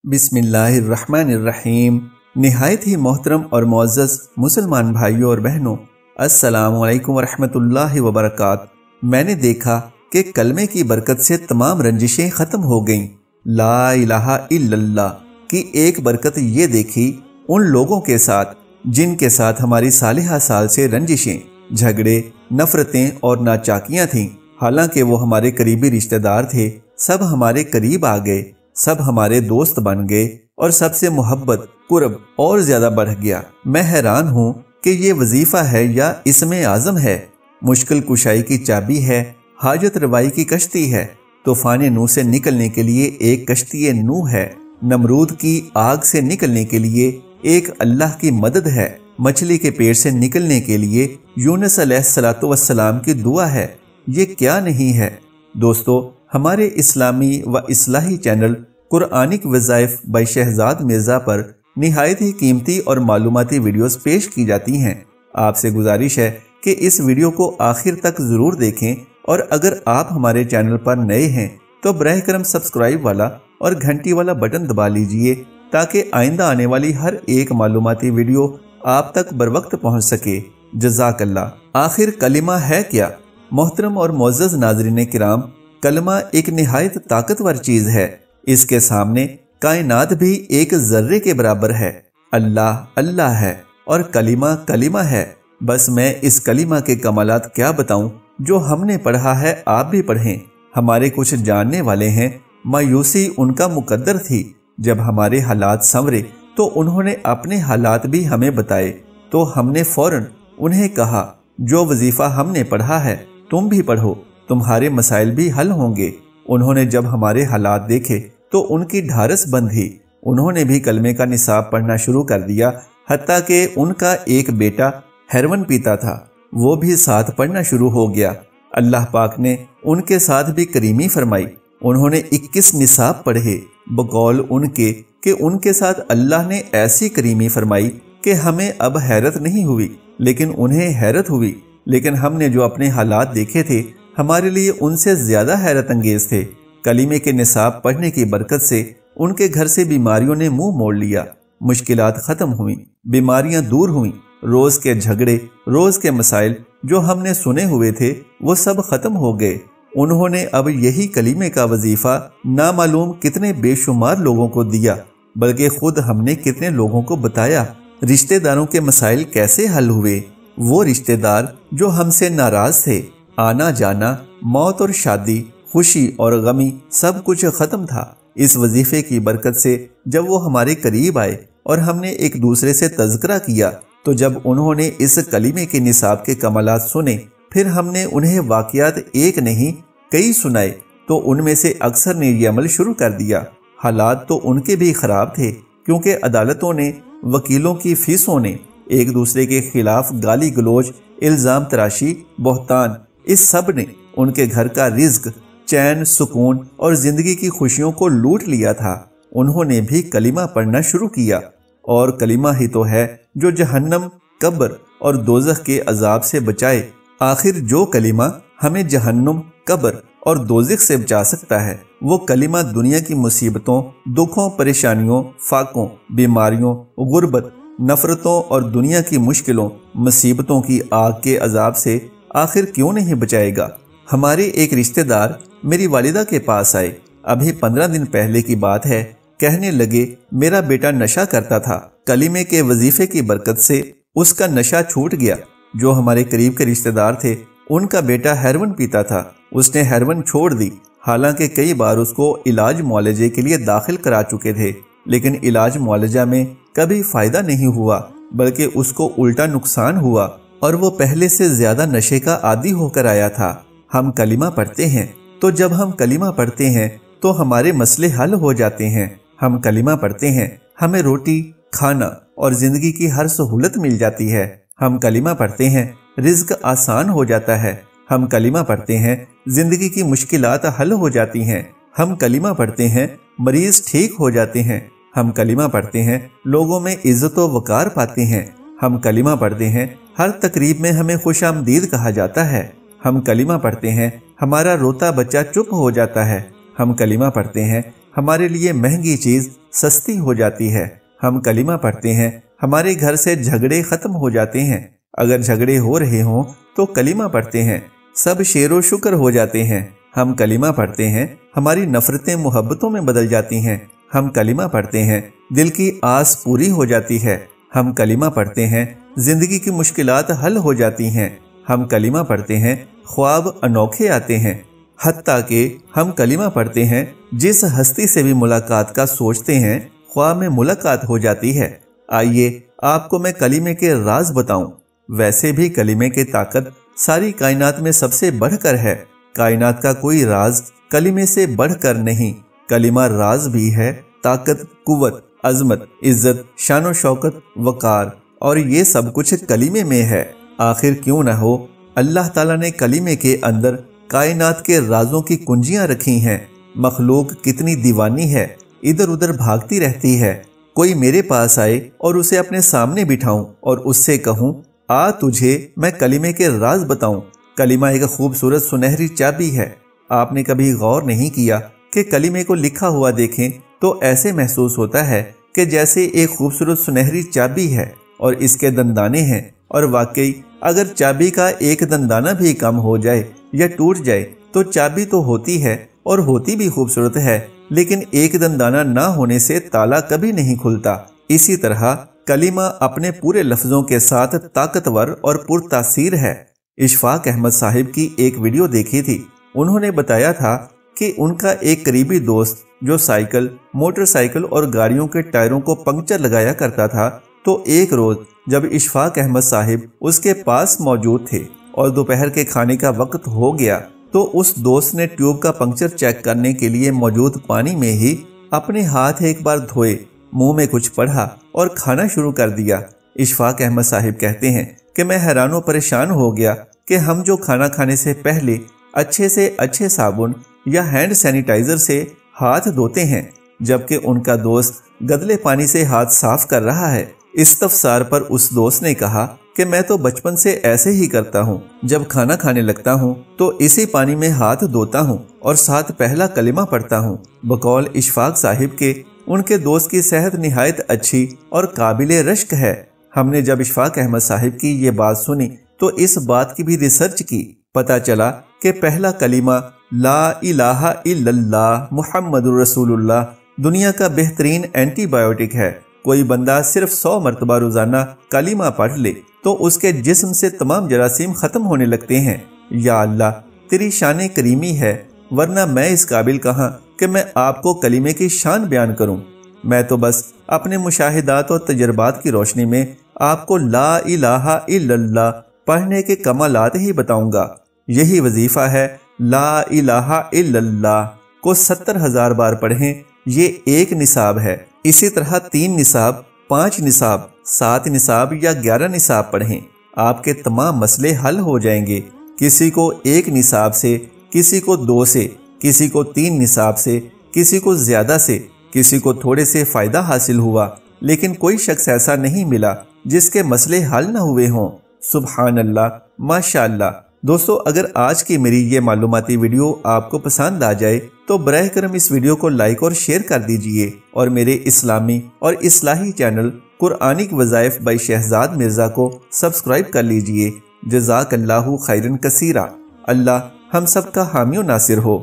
बिस्मिल्लाहिर्रहमानिर्रहीम। नहायत ही मोहतरम और मुअज़्ज़ज़ मुसलमान भाइयों और बहनों, अस्सलामु अलैकुम वरहमतुल्लाहि वबरकातुहू। मैंने देखा कि कलमे की बरकत से तमाम रंजिशें ख़त्म हो गईं। ला इलाहा इल्लल्लाह की एक बरकत ये देखी उन लोगों के साथ जिनके साथ हमारी सालिहा साल से रंजिशें, झगड़े, नफ़रतें और नाचाकियाँ थीं। हालांकि वो हमारे करीबी रिश्तेदार थे, सब हमारे करीब आ गए, सब हमारे दोस्त बन गए और सबसे मोहब्बत कुर्ब और ज्यादा बढ़ गया। मैं हैरान हूँ कि ये वजीफा है या इसमें आज़म है, मुश्किल कुशाई की चाबी है, हाजत रवाई की कश्ती है, तूफान नूह से निकलने के लिए एक कश्ती नूह है, नमरूद की आग से निकलने के लिए एक अल्लाह की मदद है, मछली के पेट से निकलने के लिए यूनुस अलैहिस्सलातु वस्सलाम की दुआ है। ये क्या नहीं है दोस्तों। हमारे इस्लामी व इस्लाही चैनल कुरानिक वज़ाइफ बाय शहजाद मिर्ज़ा पर निहायत ही कीमती और मालूमाती वीडियोस पेश की जाती हैं। आपसे गुजारिश है कि इस वीडियो को आखिर तक ज़रूर देखें और अगर आप हमारे चैनल पर नए हैं तो बराह करम सब्सक्राइब वाला और घंटी वाला बटन दबा लीजिए ताकि आइंदा आने वाली हर एक मालूमाती वीडियो आप तक बर वक्त पहुँच सके। जज़ाकल्लाह। आखिर कलिमा है क्या? मोहतरम और मुअज़्ज़ज़ नाज़रीन किराम, कलमा एक निहायत ताकतवर चीज है। इसके सामने कायनात भी एक जर्रे के बराबर है। अल्लाह अल्लाह है और कलिमा कलिमा है। बस मैं इस कलिमा के कमालात क्या बताऊं जो हमने पढ़ा है, आप भी पढ़ें। हमारे कुछ जानने वाले हैं, मायूसी उनका मुकद्दर थी। जब हमारे हालात संवरे तो उन्होंने अपने हालात भी हमें बताए, तो हमने फौरन उन्हें कहा जो वजीफा हमने पढ़ा है तुम भी पढ़ो, तुम्हारे मसाइल भी हल होंगे। उन्होंने जब हमारे हालात देखे तो उनकी ढारस बंधी, उन्होंने भी कलमे का निसाब पढ़ना शुरू कर दिया। हत्ता कि उनका एक बेटा हेरोइन पीता था, वो भी साथ पढ़ना शुरू हो गया। अल्लाह पाक ने उनके साथ भी करीमी फरमाई। उन्होंने 21 निसाब पढ़े। बकौल उनके कि उनके साथ अल्लाह ने ऐसी करीमी फरमाई कि हमें अब हैरत नहीं हुई, लेकिन उन्हें हैरत हुई। लेकिन हमने जो अपने हालात देखे थे हमारे लिए उनसे ज्यादा हैरत अंगेज थे। कलीमे के निसाब पढ़ने की बरकत से उनके घर से बीमारियों ने मुंह मोड़ लिया, मुश्किलात खत्म हुई, बीमारियां दूर हुई, रोज के झगड़े, रोज के मसाइल जो हमने सुने हुए थे वो सब खत्म हो गए। उन्होंने अब यही कलीमे का वजीफा नामालूम कितने बेशुमार लोगों को दिया, बल्कि खुद हमने कितने लोगों को बताया। रिश्तेदारों के मसाइल कैसे हल हुए? वो रिश्तेदार जो हमसे नाराज थे, आना जाना, मौत और शादी, खुशी और गमी सब कुछ खत्म था। इस वजीफे की बरकत से जब वो हमारे करीब आए और हमने एक दूसरे से तज़किरा किया, तो जब उन्होंने इस कलीमे के निसाब के कमालात सुने, फिर हमने उन्हें वाक़यात एक नहीं कई सुनाए, तो उनमें से अक्सर ने ये अमल शुरू कर दिया। हालात तो उनके भी खराब थे, क्योंकि अदालतों ने, वकीलों की फीसों ने, एक दूसरे के खिलाफ गाली गलोच, इल्ज़ाम तराशी, बहतान, इस सब ने उनके घर का रिज्क, चैन, सुकून और जिंदगी की खुशियों को लूट लिया था। उन्होंने भी कलिमा पढ़ना शुरू किया, और कलिमा ही तो है जो जहन्नम, कब्र और दोज़ख के अजाब से बचाए। आखिर जो कलिमा हमें जहन्नम, कब्र और दोज़ख से बचा सकता है, वो कलिमा दुनिया की मुसीबतों, दुखों, परेशानियों, फाकों, बीमारियों, गुर्बत, नफरतों और दुनिया की मुश्किलों, मुसीबतों की आग के अजाब से आखिर क्यों नहीं बचाएगा। हमारे एक रिश्तेदार मेरी वालिदा के पास आए। अभी 15 दिन पहले की बात है। कहने लगे मेरा बेटा नशा करता था, कलीमे के वजीफे की बरकत से उसका नशा छूट गया। जो हमारे करीब के रिश्तेदार थे, उनका बेटा हेरोइन पीता था, उसने हेरोइन छोड़ दी। हालांकि कई बार उसको इलाज मुआलजे के लिए दाखिल करा चुके थे, लेकिन इलाज मुआलजा में कभी फायदा नहीं हुआ, बल्कि उसको उल्टा नुकसान हुआ और वो पहले से ज्यादा नशे का आदी होकर आया था। हम कलिमा पढ़ते हैं, तो जब हम कलिमा पढ़ते हैं तो हमारे मसले हल हो जाते हैं। हम कलिमा पढ़ते हैं, हमें रोटी, खाना और जिंदगी की हर सहूलत मिल जाती है। हम कलिमा पढ़ते हैं, रिज्क आसान हो जाता है। हम कलिमा पढ़ते हैं, जिंदगी की मुश्किलात हल हो जाती हैं। हम कलिमा पढ़ते हैं, मरीज ठीक हो जाते हैं। हम कलिमा पढ़ते हैं, लोगों में इज्जत व वकार पाते हैं। हम कलिमा पढ़ते हैं, हर तकरीब में हमें खुशामदीद कहा जाता है। हम कलिमा पढ़ते हैं, हमारा रोता बच्चा चुप हो जाता है। हम कलिमा पढ़ते हैं, हमारे लिए महंगी चीज सस्ती हो जाती है। हम कलिमा पढ़ते हैं, हमारे घर से झगड़े खत्म हो जाते हैं। अगर झगड़े हो रहे हों तो कलिमा पढ़ते हैं, सब शेरो शुक्र हो जाते हैं। हम कलिमा पढ़ते हैं, हमारी नफरतें मोहब्बतों में बदल जाती हैं। हम कलिमा पढ़ते हैं, दिल की आस पूरी हो जाती है। हम कलिमा पढ़ते हैं, जिंदगी की मुश्किलात हल हो जाती हैं। हम कलिमा पढ़ते हैं, ख्वाब अनोखे आते हैं। हत्ता कि हम कलिमा पढ़ते हैं, जिस हस्ती से भी मुलाकात का सोचते हैं ख्वाब में मुलाकात हो जाती है। आइए आपको मैं कलिमे के राज बताऊं। वैसे भी कलिमे की ताकत सारी कायनात में सबसे बढ़कर है। कायनात का कोई राज कलिमे से बढ़कर नहीं। कलिमा राज भी है, ताकत, कुव्वत, अजमत, इज्जत, शानो शौकत, वकार और ये सब कुछ कलिमे में है। आखिर क्यों न हो, अल्लाह ताला ने कलिमे के अंदर कायनात के राजों की कुंजियां रखी हैं। मखलूक कितनी दीवानी है, इधर उधर भागती रहती है। कोई मेरे पास आए और उसे अपने सामने बिठाऊं और उससे कहूं, आ तुझे मैं कलिमे के राज बताऊं। कलिमा एक खूबसूरत सुनहरी चाबी है। आपने कभी गौर नहीं किया कि कलिमे को लिखा हुआ देखें तो ऐसे महसूस होता है कि जैसे एक खूबसूरत सुनहरी चाबी है और इसके दंदाने हैं। और वाकई अगर चाबी का एक दंदाना भी कम हो जाए या टूट जाए तो चाबी तो होती है और होती भी खूबसूरत है, लेकिन एक दंदाना ना होने से ताला कभी नहीं खुलता। इसी तरह कलिमा अपने पूरे लफ्जों के साथ ताकतवर और पुरतासीर है। इशफाक अहमद साहिब की एक वीडियो देखी थी। उन्होंने बताया था कि उनका एक करीबी दोस्त जो साइकिल, मोटरसाइकिल और गाड़ियों के टायरों को पंक्चर लगाया करता था, तो एक रोज जब इशफाक अहमद साहिब उसके पास मौजूद थे और दोपहर के खाने का वक्त हो गया, तो उस दोस्त ने ट्यूब का पंक्चर चेक करने के लिए मौजूद पानी में ही अपने हाथ एक बार धोए, मुंह में कुछ पढ़ा और खाना शुरू कर दिया। इशफाक अहमद साहिब कहते हैं कि मैं हैरान परेशान हो गया कि हम जो खाना खाने से पहले अच्छे से अच्छे साबुन या हैंड सैनिटाइजर से हाथ धोते हैं, जबकि उनका दोस्त गदले पानी से हाथ साफ कर रहा है। इस्तफसार पर उस दोस्त ने कहा कि मैं तो बचपन से ऐसे ही करता हूँ। जब खाना खाने लगता हूँ तो इसी पानी में हाथ धोता हूँ और साथ पहला कलिमा पढ़ता हूँ। बकौल इशफाक साहिब के उनके दोस्त की सेहत निहायत अच्छी और काबिले रश्क है। हमने जब इशफाक अहमद साहिब की ये बात सुनी तो इस बात की भी रिसर्च की। पता चला कि पहला कलिमा ला इलाहा इल्लल्लाह मुहम्मदुर रसूलुल्लाह दुनिया का बेहतरीन एंटीबायोटिक है। कोई बंदा सिर्फ 100 मरतबा रोजाना कलिमा पढ़ ले तो उसके जिस्म से तमाम जरासीम खत्म होने लगते हैं। या अल्लाह तेरी शान करीमी है, वरना मैं इस काबिल कहाँ कि मैं आपको कलिमे की शान बयान करूं। मैं तो बस अपने मुशाहिदात और तजर्बात की रोशनी में आपको ला इलाहा इल्लल्लाह पढ़ने के कमालात ही बताऊंगा। यही वजीफा है, ला इलाहा इल्लल्लाह को 70,000 बार पढ़ें, ये एक निसाब है। इसी तरह 3 निसाब, 5 निसाब, 7 निसाब या 11 निसाब पढ़ें, आपके तमाम मसले हल हो जाएंगे। किसी को 1 निसाब से, किसी को 2 से, किसी को 3 निसाब से, किसी को ज्यादा से, किसी को थोड़े से फायदा हासिल हुआ, लेकिन कोई शख्स ऐसा नहीं मिला जिसके मसले हल न हुए हों। सुभान अल्लाह, माशाअल्लाह। दोस्तों, अगर आज की मेरी ये मालूमाती वीडियो आपको पसंद आ जाए तो बराह करम इस वीडियो को लाइक और शेयर कर दीजिए और मेरे इस्लामी और इस्लाही चैनल कुरानिक वज़ाइफ बाई शहजाद मिर्ज़ा को सब्सक्राइब कर लीजिए। जज़ाकल्लाहु खैरन कसीरा। अल्लाह हम सब का हामी और नासिर हो।